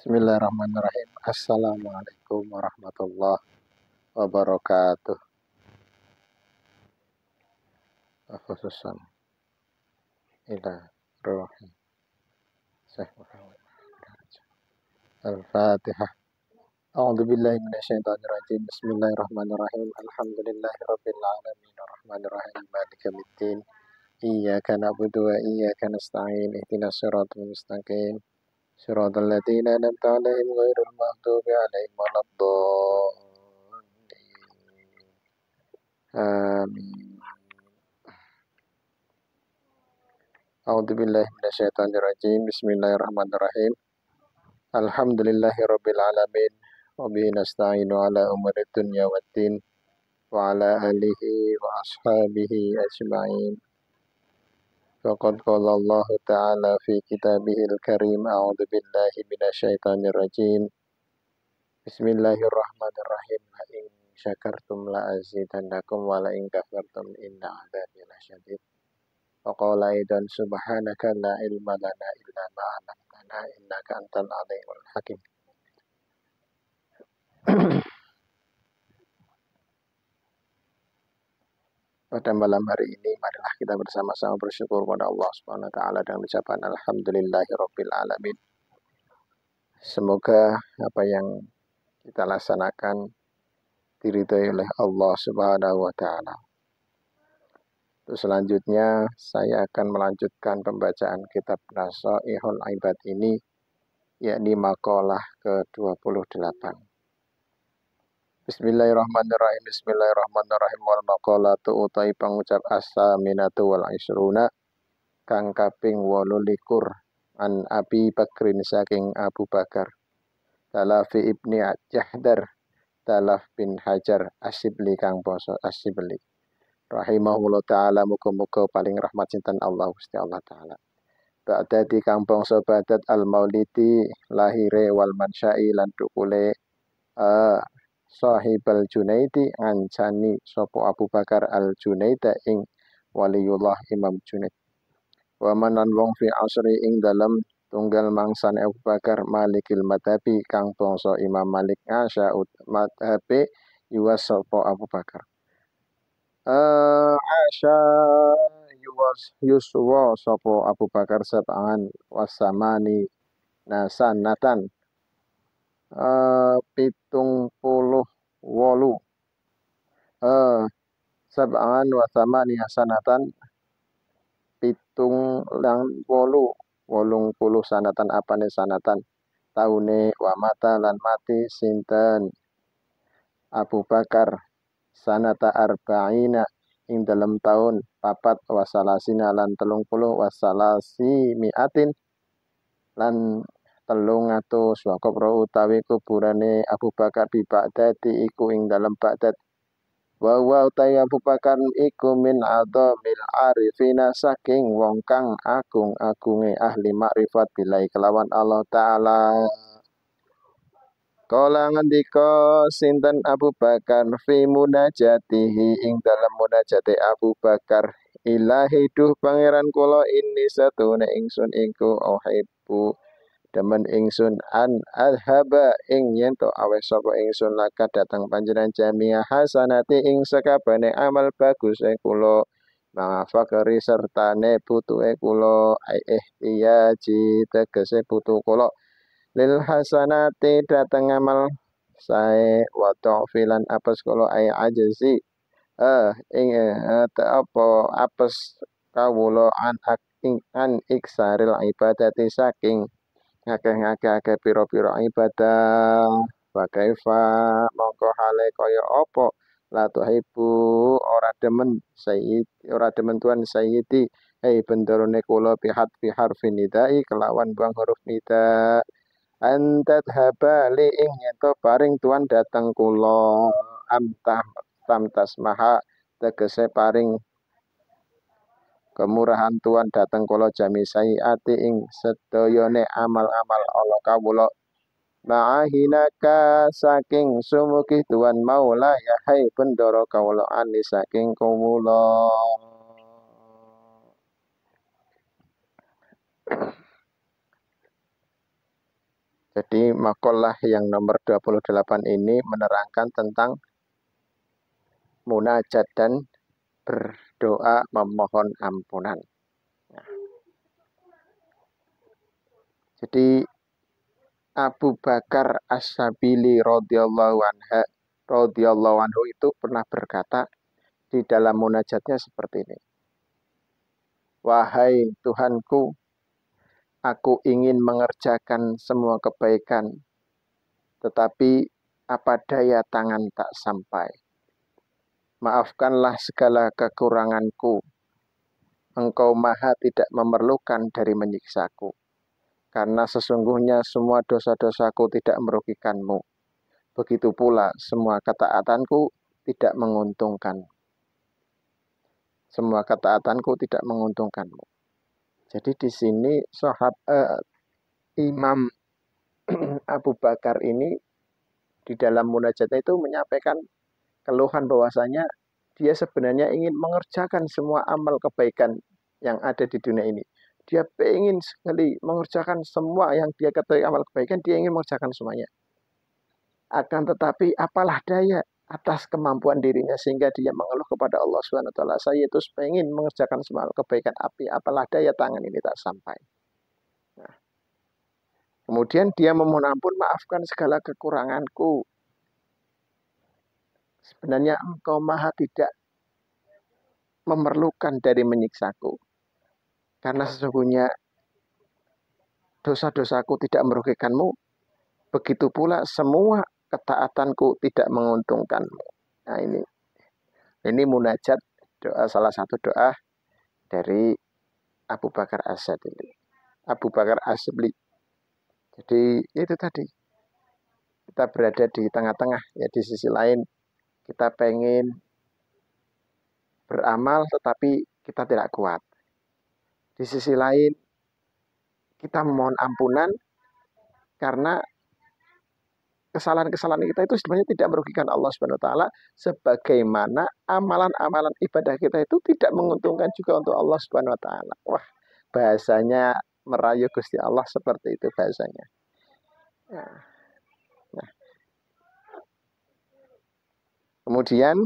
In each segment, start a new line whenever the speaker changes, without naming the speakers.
Bismillahirrahmanirrahim. Assalamualaikum warahmatullahi wabarakatuh. Khususan ila ruhi Syekh Muhammad Al-Fatihah. A'udzu billahi minasyaitonir rajim. Bismillahirrahmanirrahim. Alhamdulillahirabbil alamin arrahmanirrahim maliki yaumiddin. Iyyaka na'budu wa iyyaka nasta'in. Ihdinas siratal mustaqim. Siratal ladzina an'amta 'alaihim ghairil maghdubi 'alaihim waladdallin. Amin. A'udzubillahi minasyaitonirrajim. Bismillahirrahmanirrahim. Alhamdulillahirabbil alamin wa bihi nasta'inu ala umuri dunya waddin wa ala alihi wa ashabihi ajma'in. Faqad qala Allah ta'ala fi kitabihil karim. A'udzubillahi minasyaitonirrajim. Bismillahirrahmanirrahim. La in syakartum la azidannakum wa la in kafartum inna 'adzabi lasyadid. Waqala aidan subhanaka la ilma lana illa ma 'allamtana innaka antal alimul hakim. Pada malam hari ini marilah kita bersama-sama bersyukur kepada Allah Subhanahu wa taala dengan ucapan alhamdulillahirabbil alamin. Semoga apa yang kita laksanakan diridhai oleh Allah Subhanahu wa taala. Terus selanjutnya saya akan melanjutkan pembacaan kitab Nasaihul Ibad ini, yakni makalah ke-28. Bismillahirrahmanirrahim. Bismillahirrahmanirrahim. Wal maqalatu utai pangucap as-saminatu wal isruna kang kaping 28 an Abi Bakrin saking Abu Bakar Talafi ibni Jahdar Talaf bin Hajar Asyibli kang basa Asyibli rahimahullah ta'ala. Muga-muga paling rahmat sinten Allah Gusti Allah ta'ala. Ba'dadi kang bangsa badat al-maulidi lahire wal mansyai lan tukule Sahibal Junaidi ngancani sopo Abu Bakar al-Junaida ing waliullah Imam Junaid. Wa manan wong fi asri ing dalam tunggal mangsane Abu Bakar Malikil Madhabi kang bangsa Imam Malik ngasyaut madhabe yuwas sopo Abu Bakar. Asya yuswa sopo Abu Bakar sab'an wasamani nasanatan 78 sab'an wa thamaniya sanatan 80 sanatan apane sanatan taune wa mata lan mati sinten Abu Bakar sanata arba'ina ing dalam tahun 4 wasalasina lan 30 wasalasi miatin lan 300 wa qabru utawi kuburane Abu Bakar bi Baghdad iku ing dalam Baghdad. Wa utawi Abu Bakar iku min adhamil arifina saking wong kang agung-agunge ahli makrifat bilai kelawan Allah taala. Kala ngendika sinten Abu Bakar fi munajatihi ing dalam munajate Abu Bakar, ilahi duh pangeran kula ini satune ingsun iku uhibbu demen ingsun an adhaba ing yen to awes sapa ingsun laka datang panjenengan jamiah hasanati ing sakabane amal bagus kula mangafakari sertane butuhe kula ihtiyaji tegese butuh kula lil hasanati datang amal sae wa ta'filan apes kula ai ajzi ing apa apes kawula an iksaril ibadati saking ngakeh-ngakeh pira-pira ibadah. Bakaifa mongko hale kaya apa la tuhibbu ora demen tuan sayyidi bendarone kula bihat fi harfin nidai kelawan buang huruf nida antat habali ing ento paring tuan datang kula tamtas maha tegese paring kemurahan Tuhan datang kula jami sayiati ing sedayane amal-amal Allah kawula ma'ahinaka saking sumuki Tuhan maula ya hai bendoro kawula ani saking kawula. Jadi makalah yang nomor 28 ini menerangkan tentang munajat dan berdoa memohon ampunan. Jadi Abu Bakar As-Sabili radhiyallahu anhu itu pernah berkata di dalam munajatnya seperti ini. Wahai Tuhanku, aku ingin mengerjakan semua kebaikan, tetapi apa daya tangan tak sampai. Maafkanlah segala kekuranganku. Engkau maha tidak memerlukan dari menyiksaku. Karena sesungguhnya semua dosa-dosaku tidak merugikanmu. Begitu pula semua ketaatanku tidak menguntungkan. Semua ketaatanku tidak menguntungkanmu. Jadi di sini Imam Abu Bakar ini di dalam munajatnya itu menyampaikan keluhan bahwasanya dia sebenarnya ingin mengerjakan semua amal kebaikan yang ada di dunia ini. Dia ingin sekali mengerjakan semua yang dia ketahui amal kebaikan, dia ingin mengerjakan semuanya. Akan tetapi apalah daya atas kemampuan dirinya sehingga dia mengeluh kepada Allah Subhanahu wa taala, saya itu ingin mengerjakan semua kebaikan, apalah daya tangan ini tak sampai. Nah, kemudian dia memohon ampun, maafkan segala kekuranganku. Sebenarnya engkau maha tidak memerlukan dari menyiksaku. Karena sesungguhnya dosa-dosaku tidak merugikanmu, begitu pula semua ketaatanku tidak menguntungkanmu. Nah ini munajat doa, salah satu doa dari Abu Bakar As-Sabili. Abu Bakar As-Sabili. Jadi itu tadi, kita berada di tengah-tengah, ya di sisi lain kita pengen beramal tetapi kita tidak kuat. Di sisi lain kita memohon ampunan karena kesalahan-kesalahan kita itu sebenarnya tidak merugikan Allah Subhanahu wa taala, sebagaimana amalan-amalan ibadah kita itu tidak menguntungkan juga untuk Allah Subhanahu wa taala. Wah, bahasanya merayu Gusti Allah seperti itu bahasanya. Nah, kemudian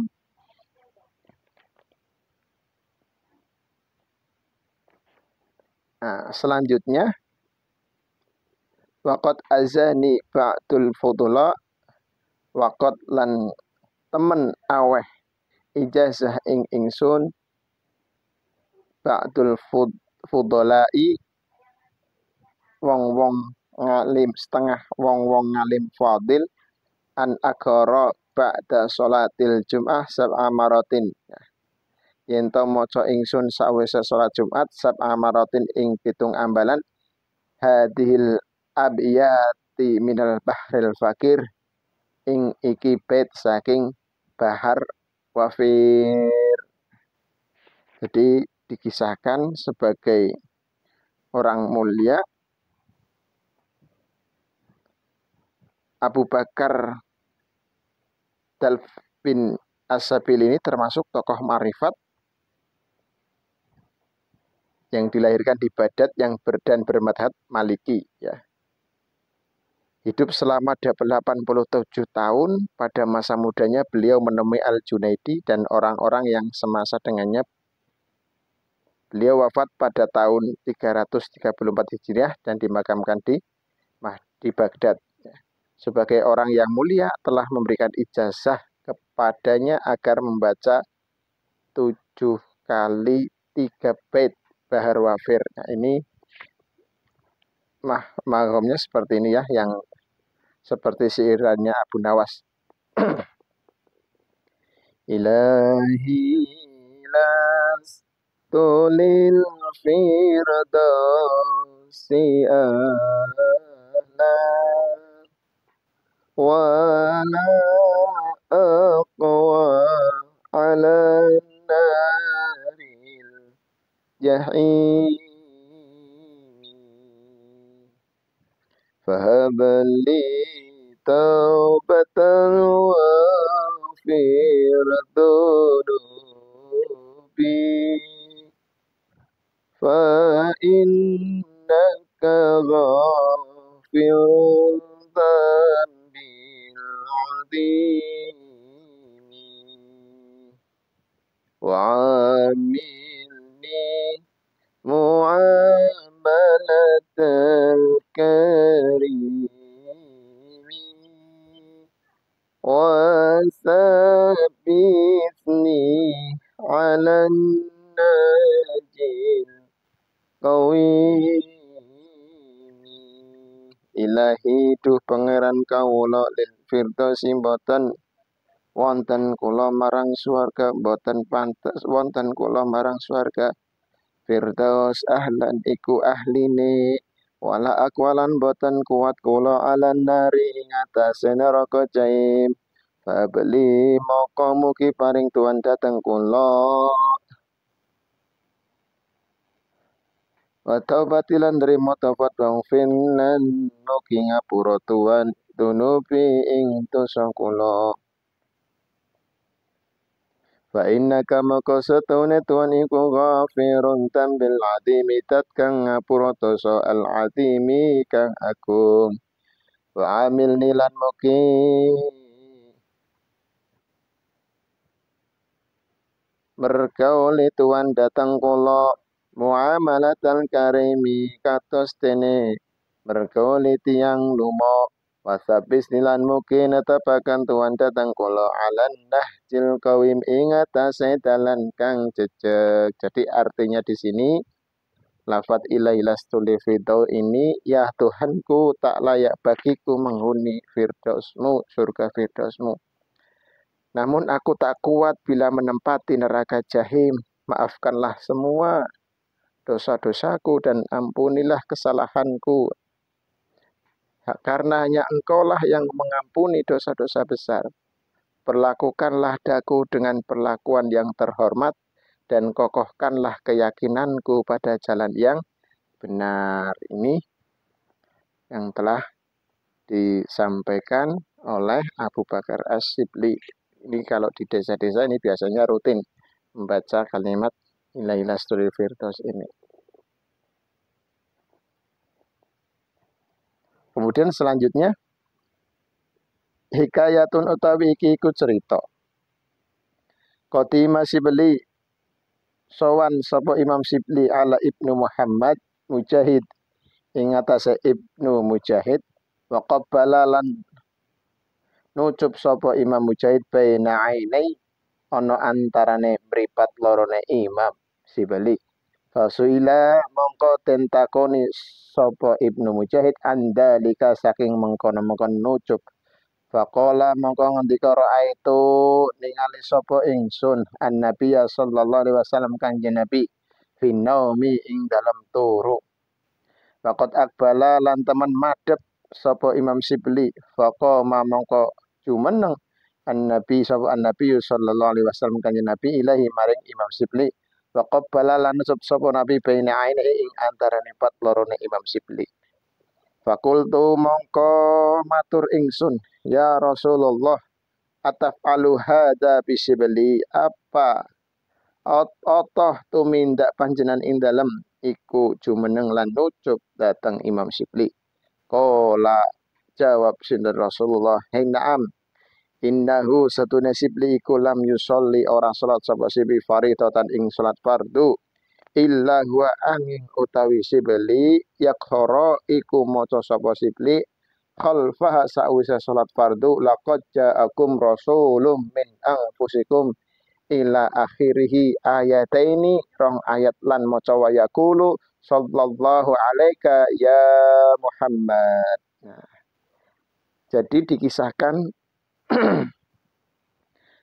selanjutnya waqad azani ba'dul fudula, waqad lan temen aweh ijazah ing ingsun ba'dul fudolai wong-wong ngalim, setengah wong-wong ngalim fadil an agara ba'da sholatil jum'ah sab'a maratin. Yen to maca ingsun sawise salat Jumat sab'a maratin ing pitung ambalan hadhil abiyati minal bahril fakir, ing iki bait saking bahar wafir. Jadi dikisahkan sebagai orang mulia Abu Bakar bin As-Sabili ini termasuk tokoh marifat yang dilahirkan di Baghdad yang bermadhab Maliki, ya. Hidup selama 87 tahun, pada masa mudanya beliau menemui Al-Junaidi dan orang-orang yang semasa dengannya. Beliau wafat pada tahun 334 Hijriah dan dimakamkan di Baghdad. Sebagai orang yang mulia telah memberikan ijazah kepadanya agar membaca 7 kali 3 bait Bahar Wafir. Nah, ini mahramnya seperti ini ya, yang seperti siirannya Abu Nawas. Ilahi las tulil firdausi ala wala aqwa ala naril jahim fahabali taubatan wa firdunubi fa innaka ghafirun العظيم وعاملني معاملة الكريم وثبتني على الناجي القويم. Ilahi duh pangeran kawula lil firdausi boten wonten kula marang swarga, boten pantes wonten kula marang swarga. Firdaus ahlan iku ahline, wala akwalan boten kuat kula alan nari ing atase neraka jaim. Fabeli moko mugi paring tuan dateng kula. Wa taubatilan nrimo tobat wong finan mugi ngapura tuan tunubi ing dosa kula. Fa innaka maka setune tuan iku ghafirun tambil adimi tat kang ngapura dosa al adimi kang agung. Wa amil nilan mugi mergauli tuan datang kula muamalatal karimi kados dene mergauli tiang lumo. Wasabis nilan mugi netepaken tuan datang kula alan nahjil kawim ing atase dalan kang jejeg. Jadi artinya di sini lafaz ilailas tulifidau ini, ya Tuhanku tak layak bagiku menghuni firdausmu, surga firdausmu. Namun aku tak kuat bila menempati neraka jahim. Maafkanlah semua dosa-dosaku dan ampunilah kesalahanku. Karena hanya Engkaulah yang mengampuni dosa-dosa besar. Perlakukanlah daku dengan perlakuan yang terhormat dan kokohkanlah keyakinanku pada jalan yang benar. Ini yang telah disampaikan oleh Abu Bakar As-Sibli. Ini kalau di desa-desa ini biasanya rutin membaca kalimat ilailas tulil firdaus ini. Kemudian selanjutnya hikayatun utawi iki iku cerita. Qatima Sibli sowan sapa Imam Sibli ala Ibnu Muhammad Mujahid ing atase Ibnu Mujahid wa qabbala lan nucup sapa Imam Mujahid baina ainai ana antarane mripat lorone Imam Sibli. Fasuila mongko den takoni sapa Ibnu Mujahid andalika saking mengkono-mengkon nucup. Faqala mongko ngendika raaitu ningali sapa ingsun annabiyya sallallahu alaihi wasallam kanjeng Nabi finaumi ing dalam turu. Faqad akbala lan temen madhep sapa Imam Sibli. Faqama mongko jumeneng an-nabi sapa an-nabi sallallahu alaihi wasallam kanjeng Nabi ilahi maring Imam Sibli. Wa qabbala lan nusup sapa Nabi baina ainihi ing antarane pat lorone Imam Sibli. Fakultu mongko matur ingsun, ya Rasulullah, ataf'alu hadza bisibli, apa otoh tumindak panjenengan ing dalem iku jumeneng lan nucup datang Imam Sibli. Qala jawab sinten Rasulullah, "Hei na'am. Innahu satune Sibli iku lam yusolli ora salat sapa Sibli faridatan ing salat fardu illa huwa angin utawi Sibli yakhara iku maca sapa Sibli khalfaha sa'wisa salat fardu laqad ja'akum rasulun min anfusikum ila akhirih ayataini rong ayat lan maca wa yaqulu sallallahu alaika ya Muhammad." Nah, jadi dikisahkan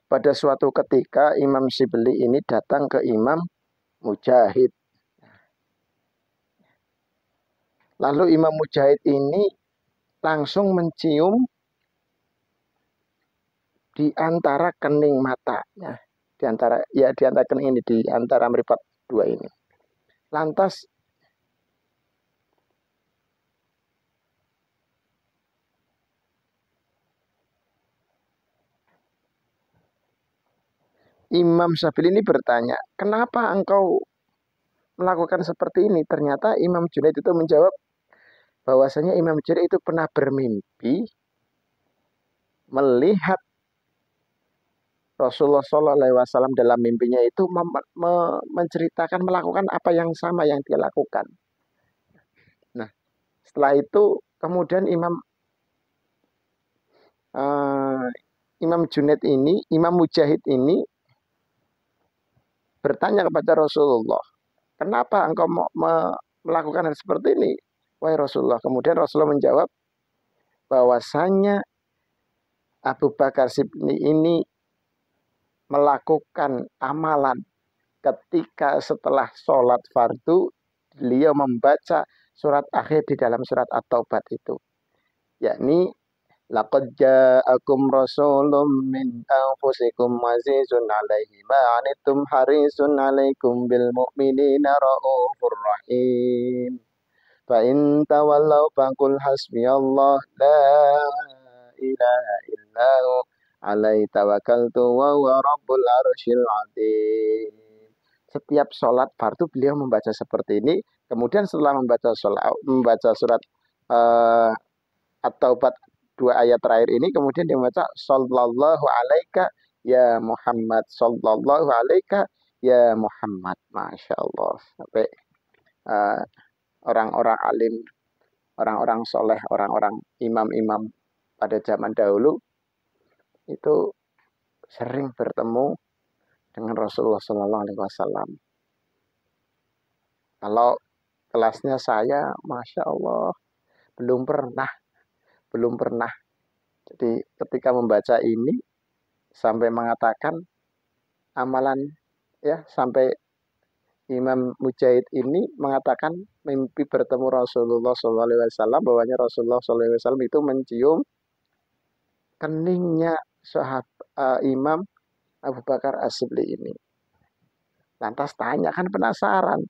pada suatu ketika Imam Sibli ini datang ke Imam Mujahid. Lalu Imam Mujahid ini langsung mencium di antara kening matanya, di antara kening ini, di antara meripat dua ini. Lantas Imam Syafi'i ini bertanya, kenapa engkau melakukan seperti ini? Ternyata Imam Junaid itu menjawab bahwasanya Imam Junaid itu pernah bermimpi melihat Rasulullah Shallallahu Alaihi Wasallam dalam mimpinya itu menceritakan melakukan apa yang sama yang dia lakukan. Nah, setelah itu kemudian uh, Imam Junaid ini, Imam Mujahid ini bertanya kepada Rasulullah, kenapa engkau mau melakukan hal seperti ini, wahai Rasulullah? Kemudian Rasulullah menjawab bahwasanya Abu Bakar Siddiq ini melakukan amalan ketika setelah sholat fardu, beliau membaca surat akhir di dalam surat At-Taubah itu, yakni laqad ja'akum rasulun min anfusikum azizun 'alaihi ma 'anittum harisun 'alaikum bil mu'minina raufur rahim. Fa in tawallaw faqul hasbiyallah la ilaha illahu alaihi tawakkaltu wa huwa rabbul arsyil azim. Setiap sholat fardu beliau membaca seperti ini. Kemudian setelah membaca surat uh, At-Taubah 2 ayat terakhir ini, kemudian dia membaca sallallahu alaika ya Muhammad, sallallahu alaika ya Muhammad. Masya Allah. Sampai uh, orang-orang alim, orang-orang soleh, orang-orang imam-imam pada zaman dahulu itu sering bertemu dengan Rasulullah Sallallahu Alaihi Wasallam. Kalau kelasnya saya, masya Allah, belum pernah. Jadi ketika membaca ini sampai mengatakan amalan, ya, sampai Imam Mujahid ini mengatakan mimpi bertemu Rasulullah SAW, bahwanya Rasulullah SAW itu mencium keningnya Imam Abu Bakar As-Siddiq ini. Lantas tanya, kan penasaran,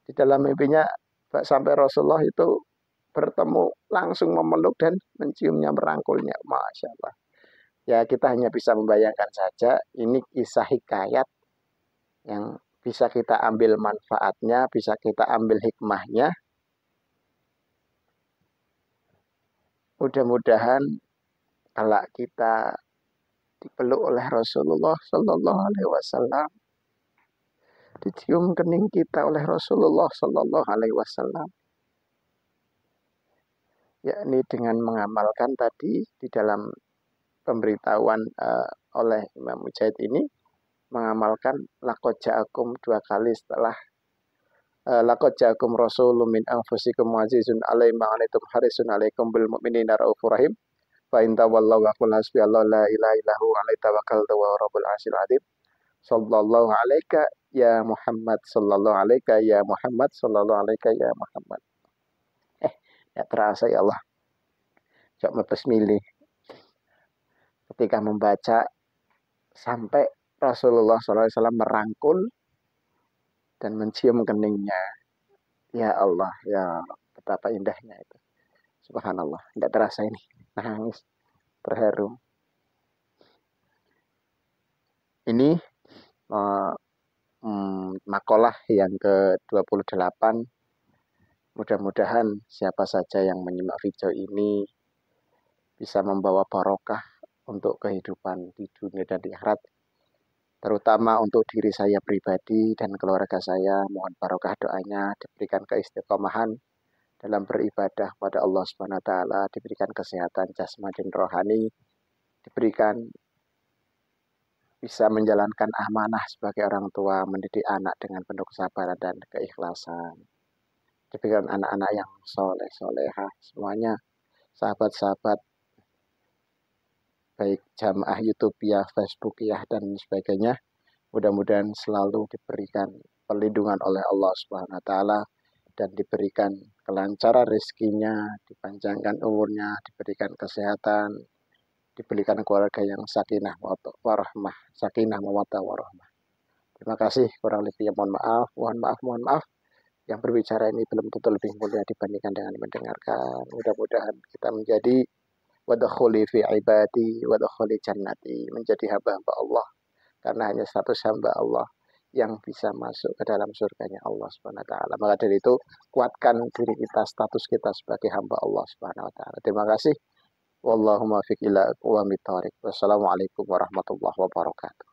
di dalam mimpinya sampai Rasulullah itu bertemu langsung memeluk dan menciumnya, merangkulnya. Masya Allah. Ya, kita hanya bisa membayangkan saja, ini kisah hikayat yang bisa kita ambil manfaatnya, bisa kita ambil hikmahnya. Mudah-mudahan kalau kita dipeluk oleh Rasulullah Sallallahu Alaihi Wasallam, dicium kening kita oleh Rasulullah Sallallahu Alaihi Wasallam, yakni dengan mengamalkan tadi di dalam pemberitahuan oleh Imam Mujahid ini, mengamalkan laqad ja'akum 2 kali setelah laqad ja'akum rasulun min anfusikum azizun 'alaihi ma 'anittum harisun 'alaikum bil mu'minina raufur rahim. Fa in tawallaw wa qul hasbiyallahu la ilaha illahu 'alaihi tawakkaltu wa rabbul 'arsyil 'azim. Sallallahu alaika ya Muhammad, sallallahu alaika ya Muhammad, sallallahu alaika ya Muhammad. Ya terasa ya Allah. Coba milih ketika membaca sampai Rasulullah SAW merangkul dan mencium keningnya. Ya Allah, ya betapa indahnya itu. Subhanallah, tidak terasa ini. Nangis, terharu. Ini makalah yang ke-28. Mudah-mudahan siapa saja yang menyimak video ini bisa membawa barokah untuk kehidupan di dunia dan di akhirat, terutama untuk diri saya pribadi dan keluarga saya. Mohon barokah doanya, diberikan keistiqomahan dalam beribadah pada Allah Subhanahu wa taala, diberikan kesehatan jasmani dan rohani, diberikan bisa menjalankan amanah sebagai orang tua, mendidik anak dengan penuh kesabaran dan keikhlasan, diberikan anak-anak yang soleh solehah semuanya. Sahabat-sahabat baik jamaah YouTube ya, Facebook ya, dan sebagainya, mudah-mudahan selalu diberikan perlindungan oleh Allah Subhanahu wa taala dan diberikan kelancaran rezekinya, dipanjangkan umurnya, diberikan kesehatan, diberikan keluarga yang sakinah warahmah, sakinah mawaddah warahmah. Terima kasih, kurang lebihnya mohon maaf. Yang berbicara ini belum tentu lebih mulia dibandingkan dengan mendengarkan. Mudah-mudahan kita menjadi wadkhuli fi ibadi wadkhuli jannati, menjadi hamba-hamba Allah, karena hanya status hamba Allah yang bisa masuk ke dalam surganya Allah Subhanahu wa taala. Maka dari itu, kuatkan diri kita, status kita sebagai hamba Allah Subhanahu wa taala. Terima kasih.
Wallahumma fiq ila aqwamit thoriq. Wassalamualaikum warahmatullahi wabarakatuh.